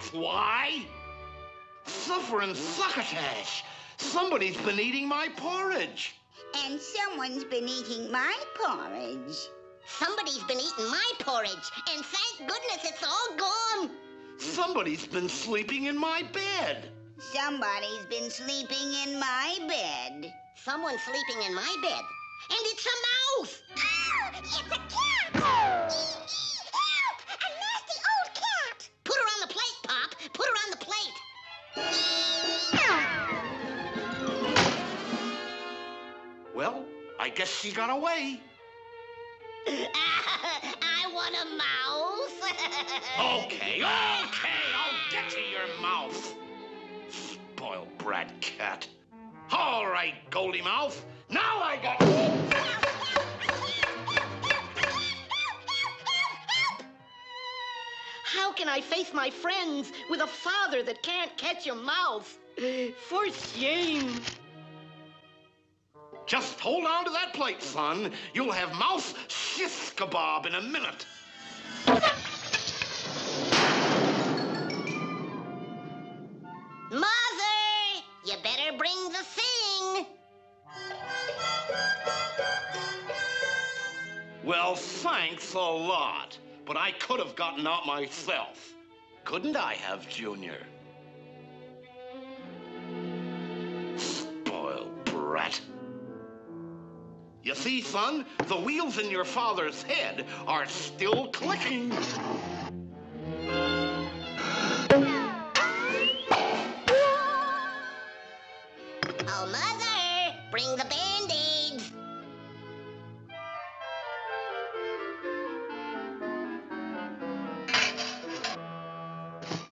That's why. Suffering succotash. Somebody's been eating my porridge. And someone's been eating my porridge. Somebody's been eating my porridge, and thank goodness it's all gone. Somebody's been sleeping in my bed. Somebody's been sleeping in my bed. Someone's sleeping in my bed. And it's a mouse! Oh, it's a cat! Help! A nasty old cat! Put her on the plate, Pop. Put her on the plate. Well, I guess she got away. I want a mouse. Okay, I'll get you your mouse. Spoiled brat cat. All right, Goldimouse. Now I got... How can I face my friends with a father that can't catch a mouse? For shame. Just hold on to that plate, son. You'll have mouse shish kebab in a minute. Mother, you better bring the thing. Well, thanks a lot. But I could have gotten out myself. Couldn't I have, Junior? Spoiled brat. You see, son, the wheels in your father's head are still clicking.